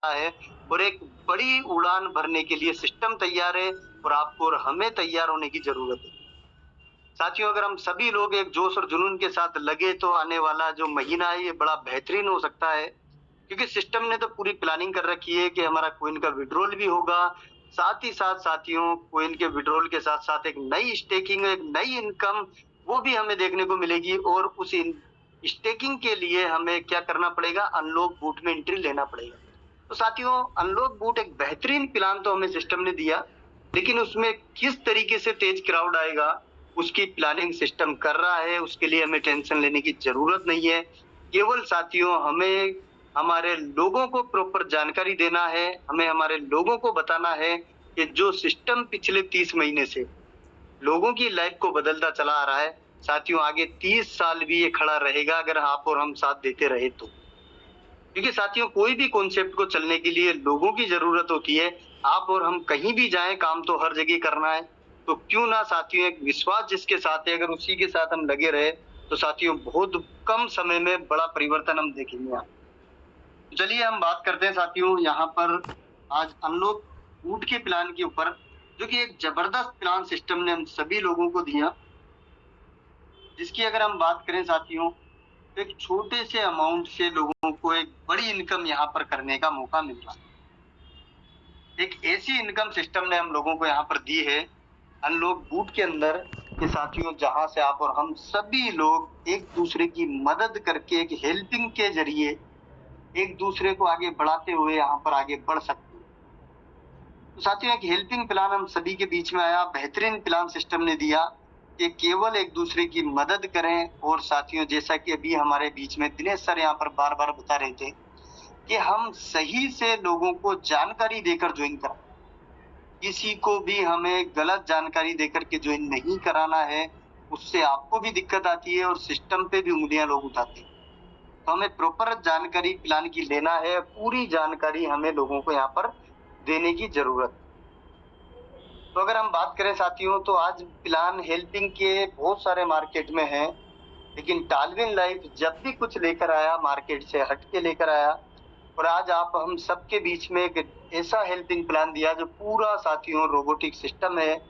है और एक बड़ी उड़ान भरने के लिए सिस्टम तैयार है और आपको और हमें तैयार होने की जरूरत है। साथियों, अगर हम सभी लोग एक जोश और जुनून के साथ लगे तो आने वाला जो महीना है ये बड़ा बेहतरीन हो सकता है, क्योंकि सिस्टम ने तो पूरी प्लानिंग कर रखी है कि हमारा कोइन का विड्रॉल भी होगा। साथ ही साथ साथियों, कोइन के विड्रॉल के साथ साथ एक नई स्टेकिंग, एक नई इनकम वो भी हमें देखने को मिलेगी और उस स्टेकिंग के लिए हमें क्या करना पड़ेगा, अनलॉक बूट में एंट्री लेना पड़ेगा। तो साथियों, अनलॉक बूट एक बेहतरीन प्लान तो हमें सिस्टम ने दिया, लेकिन उसमें किस तरीके से तेज क्राउड आएगा उसकी प्लानिंग सिस्टम कर रहा है। उसके लिए हमें टेंशन लेने की जरूरत नहीं है। केवल साथियों, हमें हमारे लोगों को प्रॉपर जानकारी देना है, हमें हमारे लोगों को बताना है कि जो सिस्टम पिछले 30 महीने से लोगों की लाइफ को बदलता चला आ रहा है, साथियों आगे 30 साल भी ये खड़ा रहेगा अगर आप और हम साथ देते रहे तो। क्योंकि साथियों, कोई भी कॉन्सेप्ट को चलने के लिए लोगों की जरूरत होती है। आप और हम कहीं भी जाएं, काम तो हर जगह करना है, तो क्यों ना साथियों एक विश्वास जिसके साथ है अगर उसी के साथ हम लगे रहे तो साथियों बहुत कम समय में बड़ा परिवर्तन हम देखेंगे। चलिए हम बात करते हैं साथियों यहाँ पर आज अनलॉक बूट के प्लान के ऊपर, जो कि एक जबरदस्त प्लान सिस्टम ने हम सभी लोगों को दिया, जिसकी अगर हम बात करें साथियों, तो एक छोटे से अमाउंट से लोगों को एक बड़ी इनकम यहाँ पर करने का मौका मिल रहा है। एक ऐसी इनकम सिस्टम ने हम लोगों को यहाँ पर दी है अनलॉक बूट के अंदर कि साथियों जहां से आप और हम सभी लोग एक दूसरे की मदद करके एक हेल्पिंग के जरिए एक दूसरे को आगे बढ़ाते हुए यहाँ पर आगे बढ़ सकते हैं। तो साथियों एक हेल्पिंग प्लान हम सभी के बीच में आया, बेहतरीन प्लान सिस्टम ने दिया कि केवल एक दूसरे की मदद करें। और साथियों जैसा कि अभी हमारे बीच में दिनेश सर यहाँ पर बार बार बता रहे थे कि हम सही से लोगों को जानकारी देकर ज्वाइन करें, किसी को भी हमें गलत जानकारी देकर के ज्वाइन नहीं कराना है। उससे आपको भी दिक्कत आती है और सिस्टम पे भी उंगलियां लोग उठाते हैं। तो हमें प्रॉपर जानकारी प्लान की लेना है, पूरी जानकारी हमें लोगों को यहाँ पर देने की जरूरत है। तो अगर हम बात करें साथियों, तो आज प्लान हेल्पिंग के बहुत सारे मार्केट में हैं, लेकिन टालविन लाइफ जब भी कुछ लेकर आया मार्केट से हट के लेकर आया और आज आप हम सबके बीच में एक ऐसा हेल्पिंग प्लान दिया जो पूरा साथियों रोबोटिक सिस्टम है,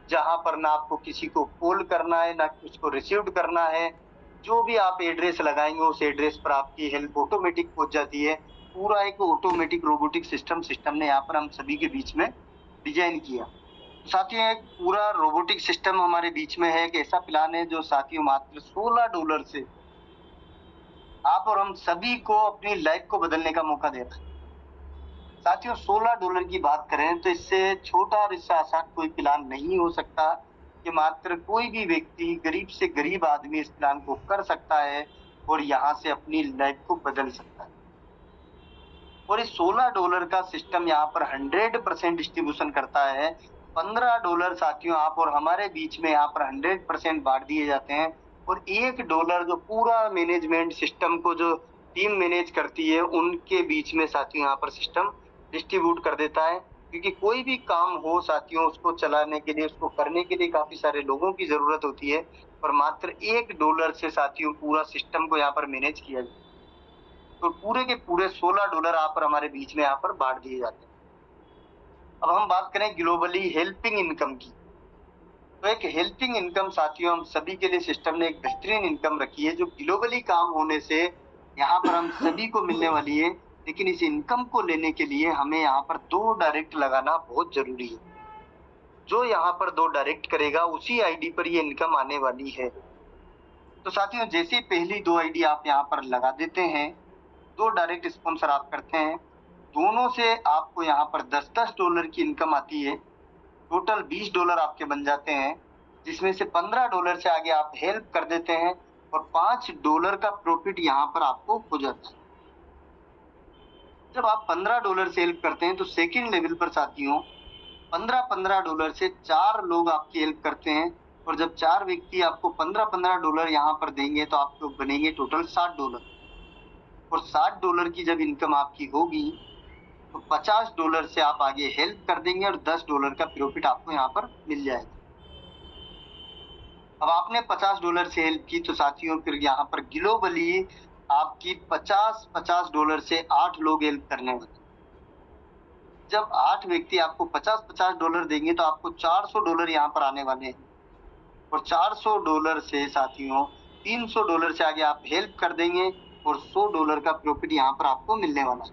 जहां पर ना आपको किसी को कॉल करना है ना उसको रिसीव करना है। जो भी आप एड्रेस लगाएंगे उस एड्रेस पर आपकी हेल्प ऑटोमेटिक पहुंच जाती है। पूरा एक ऑटोमेटिक रोबोटिक सिस्टम ने यहाँ पर हम सभी के बीच में डिजाइन किया। तो साथियों एक पूरा रोबोटिक सिस्टम हमारे बीच में है, एक ऐसा प्लान है जो साथियों मात्र $16 से आप और हम सभी को अपनी लाइफ को बदलने का मौका दे रहा है। साथियों $16 की बात करें तो इससे छोटा और इससे आसान कोई प्लान नहीं हो सकता कि मात्र कोई भी व्यक्ति, गरीब से गरीब आदमी इस प्लान को कर सकता है और यहाँ से अपनी लाइफ को बदल सकता है। और इस $16 का सिस्टम यहाँ पर 100% डिस्ट्रीब्यूशन करता है। $15 साथियों आप और हमारे बीच में यहाँ पर 100% बांट दिए जाते हैं और $1 जो पूरा मैनेजमेंट सिस्टम को जो टीम मैनेज करती है उनके बीच में साथियों यहाँ पर सिस्टम डिस्ट्रीब्यूट कर देता है। क्योंकि कोई भी काम हो साथियों, उसको चलाने के लिए, उसको करने के लिए काफी सारे लोगों की जरूरत होती है और मात्र $1 से साथियों पूरा सिस्टम को यहाँ पर मैनेज किया जाता है। तो पूरे के पूरे $16 आप और हमारे बीच में यहाँ पर बांट दिए जाते हैं। अब हम बात करें ग्लोबली हेल्पिंग इनकम की, तो एक हेल्पिंग इनकम साथियों हम सभी के लिए सिस्टम ने एक बेहतरीन इनकम रखी है जो ग्लोबली काम होने से यहाँ पर हम सभी को मिलने वाली है। लेकिन इस इनकम को लेने के लिए हमें यहाँ पर 2 डायरेक्ट लगाना बहुत जरूरी है। जो यहाँ पर 2 डायरेक्ट करेगा उसी आईडी पर ये इनकम आने वाली है। तो साथियों जैसे पहली 2 आईडी आप यहाँ पर लगा देते हैं, 2 डायरेक्ट स्पॉन्सर आप करते हैं, दोनों से आपको यहाँ पर $10 की इनकम आती है। टोटल $20 आपके बन जाते हैं, जिसमें से $15 से आगे आप हेल्प कर देते हैं और $5 का प्रॉफिट यहाँ पर आपको हो जाता है। जब आप $15 से हेल्प करते हैं तो सेकेंड लेवल पर साथियों $15 से 4 लोग आपकी हेल्प करते हैं और जब 4 व्यक्ति आपको $15 यहाँ पर देंगे तो आपको बनेंगे टोटल $60 और $60 की जब इनकम आपकी होगी तो $50 से आप आगे हेल्प कर देंगे और $10 का प्रॉफिट आपको यहाँ पर मिल जाएगा। अब आपने $50 से हेल्प की तो साथियों फिर यहाँ पर ग्लोबली आपकी $50 से 8 लोग हेल्प करने वाले। जब 8 व्यक्ति आपको $50-50 देंगे तो आपको $400 यहाँ पर आने वाले हैं। और $400 से साथियों $300 से आगे आप हेल्प कर देंगे और $100 का प्रॉफिट यहाँ पर आपको मिलने वाला है।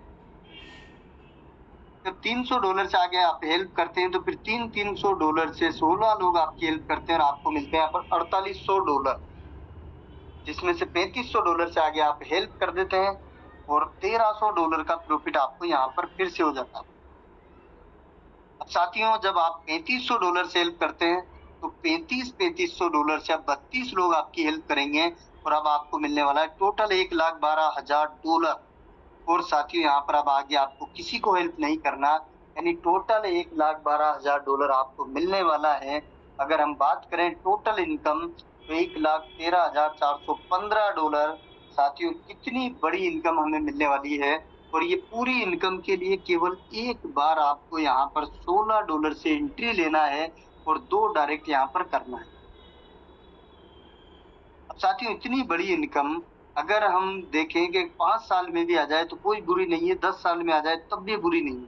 जब $300 से आगे आप हेल्प करते हैं तो फिर $300 से 16 लोग आपकी हेल्प करते हैं और आपको मिलते हैं यहाँ पर $4800, जिसमें से $3500 से आगे आप हेल्प कर देते हैं और $1300 का प्रॉफिट आपको यहाँ पर फिर से हो जाता है। अब साथियों जब आप $3500 से हेल्प करते हैं तो $3500 से अब 32 लोग आपकी हेल्प करेंगे और अब आपको मिलने वाला है टोटल $1,12,000। और साथियों यहाँ पर अब आगे आपको किसी को हेल्प नहीं करना, यानी टोटल $1,12,000 आपको मिलने वाला है। अगर हम बात करें टोटल इनकम तो $1,13,415। साथियों कितनी बड़ी इनकम हमें मिलने वाली है। और ये पूरी इनकम के लिए केवल एक बार आपको यहाँ पर $16 से एंट्री लेना है और 2 डायरेक्ट यहाँ पर करना है। अब साथियों इतनी बड़ी इनकम अगर हम देखें कि 5 साल में भी आ जाए तो कोई बुरी नहीं है, 10 साल में आ जाए तब भी बुरी नहीं है।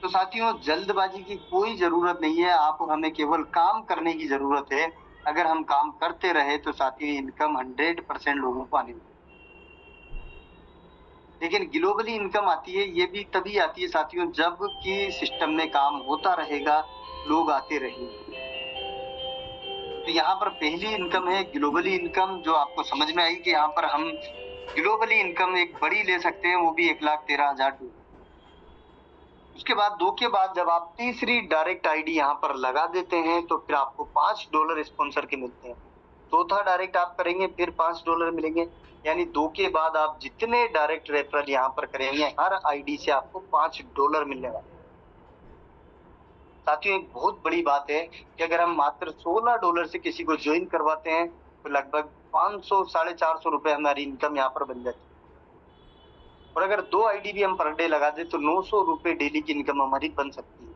तो साथियों जल्दबाजी की कोई जरूरत नहीं है, आप और हमें केवल काम करने की जरूरत है। अगर हम काम करते रहे तो साथियों इनकम 100% लोगों को आने वाली है। लेकिन ग्लोबली इनकम आती है, ये भी तभी आती है साथियों जब कि सिस्टम में काम होता रहेगा, लोग आते रहेंगे। तो यहाँ पर पहली इनकम है ग्लोबली इनकम, जो आपको समझ में आई कि यहाँ पर हम ग्लोबली इनकम एक बड़ी ले सकते हैं, वो भी $1,13,000। उसके बाद 2 के बाद जब आप तीसरी डायरेक्ट आईडी यहाँ पर लगा देते हैं तो फिर आपको $5 स्पॉन्सर के मिलते हैं। चौथा डायरेक्ट आप करेंगे फिर $5 मिलेंगे, यानी 2 के बाद आप जितने डायरेक्ट रेफरल यहाँ पर करेंगे हर आईडी से आपको $5 मिलने वाले। साथियों एक बहुत बड़ी बात है कि अगर हम मात्र $16 से किसी को ज्वाइन करवाते हैं तो लगभग 500 450 रुपए हमारी इनकम यहाँ पर बन जाती है। और अगर 2 आईडी भी हम पर डे लगा दें तो 900 रुपए डेली की इनकम हमारी बन सकती है,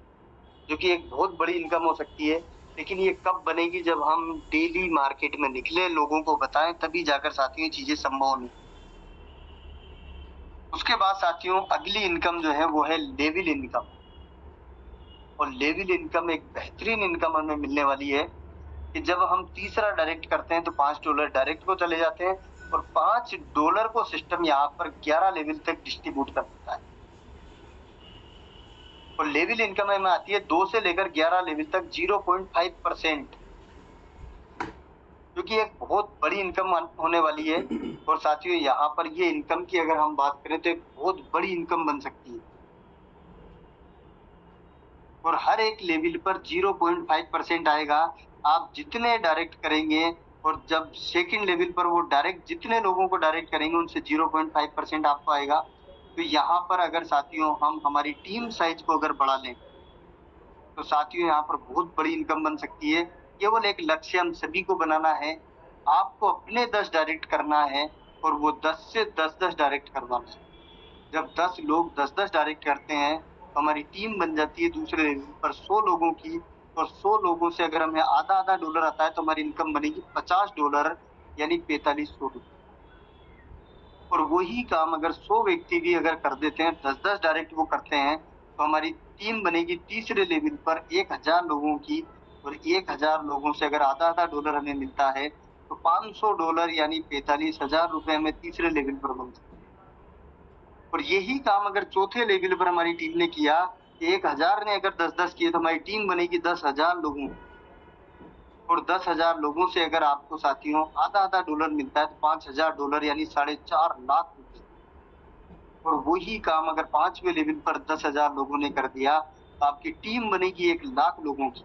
जो कि एक बहुत बड़ी इनकम हो सकती है। लेकिन ये कब बनेगी, जब हम डेली मार्केट में निकले, लोगों को बताएं, तभी जाकर साथियों चीजें संभव होंगी। उसके बाद साथियों अगली इनकम जो है वो है लेवल इनकम। और लेवल इनकम एक बेहतरीन इनकम हमें मिलने वाली है कि जब हम तीसरा डायरेक्ट करते हैं तो $5 डायरेक्ट को चले जाते हैं और $5 को सिस्टम यहाँ पर 11 लेवल तक डिस्ट्रीब्यूट कर देता है। और लेवल इनकम में आती है 2 से लेकर 11 लेवल तक 0.5%, जो कि एक बहुत बड़ी इनकम होने वाली है। और साथियों यहाँ पर ये इनकम की अगर हम बात करें तो एक बहुत बड़ी इनकम बन सकती है। और हर एक लेवल पर 0.5% आएगा। आप जितने डायरेक्ट करेंगे और जब सेकंड लेवल पर वो डायरेक्ट जितने लोगों को डायरेक्ट करेंगे उनसे 0.5% आपको आएगा। तो यहाँ पर अगर साथियों हम हमारी टीम साइज को अगर बढ़ा लें तो साथियों यहाँ पर बहुत बड़ी इनकम बन सकती है। केवल एक लक्ष्य हम सभी को बनाना है, आपको अपने 10 डायरेक्ट करना है और वो 10 से 10 डायरेक्ट करवाना है। जब 10 लोग 10 डायरेक्ट करते हैं तो हमारी टीम बन जाती है दूसरे लेवल पर 100 लोगों की। और 100 लोगों से अगर हमें आधा डॉलर आता है तो हमारी इनकम बनेगी $50, यानी $4500। और वही काम अगर 100 व्यक्ति भी अगर कर देते हैं, 10 डायरेक्ट वो करते हैं, तो हमारी टीम बनेगी तीसरे लेवल पर 1000 लोगों की। और 1000 लोगों से अगर आधा डॉलर हमें मिलता है तो $500 यानी ₹45,000 हमें तीसरे लेवल पर मिलता है। और यही काम अगर चौथे लेवल पर हमारी टीम ने किया, 1000 ने अगर 10 किए तो हमारी टीम बनेगी 10,000 लोगों। और 10,000 लोगों से अगर आपको साथियों आधा डॉलर मिलता है तो $5,000 यानी 4.5 लाख रुपए। और वही काम अगर 5वें लेवल पर 10,000 लोगों ने कर दिया तो आपकी टीम बनेगी 1 लाख लोगों की।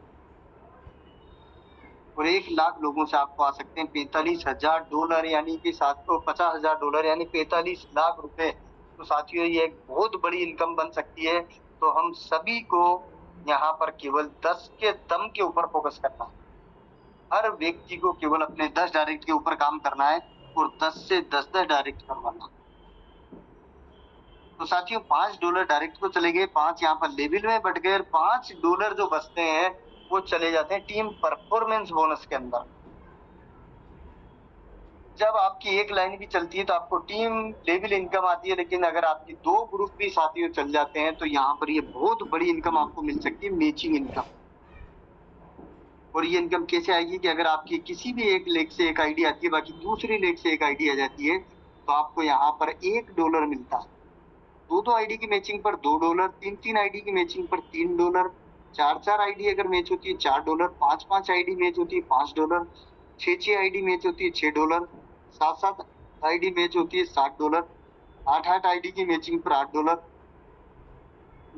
और 1 लाख लोगों से आपको आ सकते हैं $45,000 यानी कि $50,000 यानी 45 लाख रुपए। तो साथियों ये एक बहुत बड़ी इनकम बन सकती है। तो हम सभी को यहाँ पर केवल 10 के दम के ऊपर फोकस करना है। हर व्यक्ति को केवल अपने 10 डायरेक्ट के ऊपर काम करना है और 10 से 10 डायरेक्ट करवाना। तो साथियों $5 डायरेक्ट को चले गए, 5 यहाँ पर लेवल में बट गए, और $5 जो बचते हैं वो चले जाते हैं टीम परफॉर्मेंस बोनस के अंदर। जब आपकी एक लाइन भी चलती है तो आपको टीम लेवल इनकम आती है, लेकिन अगर आपकी 2 ग्रुप भी साथियों चल जाते हैं तो यहाँ पर ये बहुत बड़ी इनकम आपको मिल सकती है, मैचिंग इनकम। और ये इनकम कैसे आएगी कि अगर आपकी किसी भी एक लेग से एक आईडी आती है, बाकी दूसरी लेग से एक आईडी आ जाती है, तो आपको यहाँ पर $1 मिलता है। 2-2 आईडी की मैचिंग पर $2, 3-3 आईडी की मैचिंग पर $3, 4-4 आईडी अगर मैच होती है $4, 5-5 आईडी मैच होती है $5, 6-6 आईडी मैच होती है $6, 7-7 आईडी मैच होती है $7, 8-8 आईडी की मैचिंग पर $8,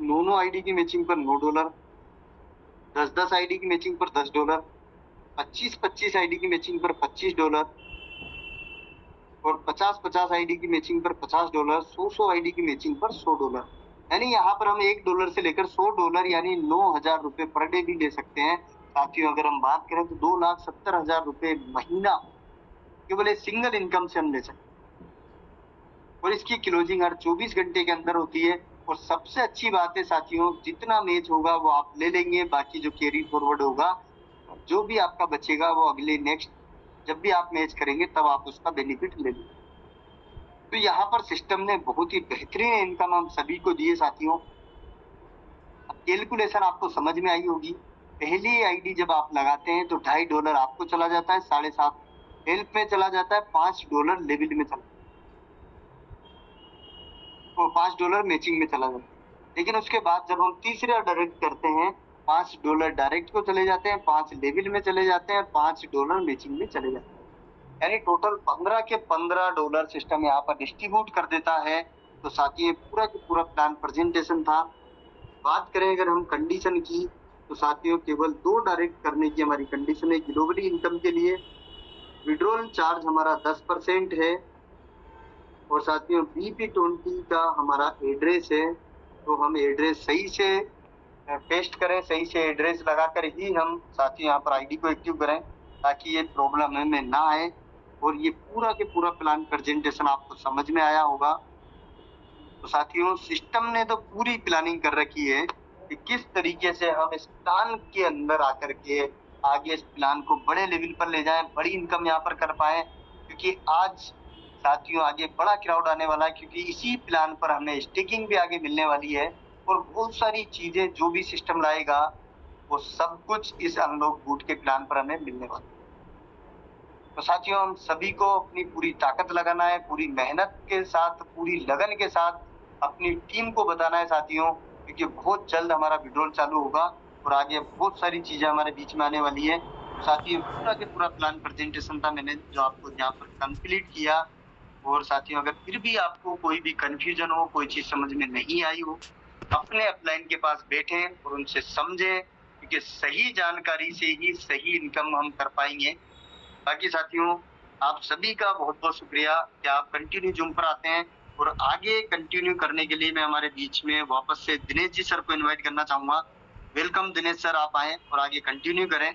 9-9 आईडी की मैचिंग पर $9, 10-10 आईडी की मैचिंग पर $10, 25-25 आईडी की मैचिंग पर $25 और 50-50 आईडी की मैचिंग पर $50, 100-100 आईडी की मैचिंग पर $100। यानी यहाँ पर हम $1 से लेकर $100 यानी 9,000 रुपए पर डे भी ले सकते हैं। साथियों अगर हम बात करें तो 2,70,000 रुपए महीना केवल एक सिंगल इनकम से हम ले सकते हैं, और इसकी क्लोजिंग हर 24 घंटे के अंदर होती है। और सबसे अच्छी बात है साथियों, जितना मैच होगा वो आप ले लेंगे, बाकी जो कैरी फॉरवर्ड होगा, जो भी आपका बचेगा वो अगले नेक्स्ट जब भी आप मैच करेंगे तब आप उसका बेनिफिट ले लेंगे। तो यहाँ पर सिस्टम ने बहुत ही बेहतरीन इनकम हम सभी को दी है साथियों। कैलकुलेशन आपको समझ में आई होगी। पहली आईडी जब आप लगाते हैं तो $2.5 आपको चला जाता है, 7.5 हेल्प में चला जाता है, $5 लेवल में चला, तो $5 मैचिंग में चला जाता है। लेकिन उसके बाद जब हम तीसरा डायरेक्ट करते हैं, $5 डायरेक्ट को चले जाते हैं, 5 लेवल में चले जाते हैं, $5 मैचिंग में चले जाते हैं। यानी टोटल 15 के $15 सिस्टम यहाँ पर डिस्ट्रीब्यूट कर देता है। तो साथियों पूरा का पूरा प्लान प्रेजेंटेशन था। बात करें अगर हम कंडीशन की, तो साथियों केवल 2 डायरेक्ट करने की हमारी कंडीशन है ग्लोबली इनकम के लिए। विड्रॉल चार्ज हमारा 10% है, और साथियों BP20 का हमारा एड्रेस है, तो हम एड्रेस सही से पेस्ट करें, सही से एड्रेस लगाकर ही हम साथियों यहाँ पर आईडी को एक्टिव करें, ताकि ये प्रॉब्लम हमें ना आए। और ये पूरा के पूरा प्लान प्रेजेंटेशन आपको समझ में आया होगा। तो साथियों सिस्टम ने तो पूरी प्लानिंग कर रखी है कि किस तरीके से हम इस प्लान के अंदर आकर के आगे इस प्लान को बड़े लेवल पर ले जाएं, बड़ी इनकम यहाँ पर कर पाए। क्योंकि आज साथियों आगे बड़ा क्राउड आने वाला है, क्योंकि इसी प्लान पर हमें स्टेकिंग भी आगे मिलने वाली है, और बहुत सारी चीजें जो भी सिस्टम लाएगा वो सब कुछ इस अनलॉक बूट के प्लान पर हमें मिलने वाला है। तो साथियों हम सभी को अपनी पूरी ताकत लगाना है, पूरी मेहनत के साथ, पूरी लगन के साथ अपनी टीम को बताना है साथियों, क्योंकि बहुत जल्द हमारा विड्रॉल चालू होगा और आगे बहुत सारी चीजें हमारे बीच में आने वाली है। तो साथियों पूरा के पूरा प्लान प्रेजेंटेशन था मैंने जो आपको यहाँ पर कंप्लीट किया। और साथियों अगर फिर भी आपको कोई भी कंफ्यूजन हो, कोई चीज समझ में नहीं आई हो, अपने अपलाइन के पास बैठें और उनसे समझें, क्योंकि सही जानकारी से ही सही इनकम हम कर पाएंगे। बाकी साथियों आप सभी का बहुत बहुत शुक्रिया कि आप कंटिन्यू जूम पर आते हैं, और आगे कंटिन्यू करने के लिए मैं हमारे बीच में वापस से दिनेश जी सर को इनवाइट करना चाहूंगा। वेलकम दिनेश सर, आप आए और आगे कंटिन्यू करें।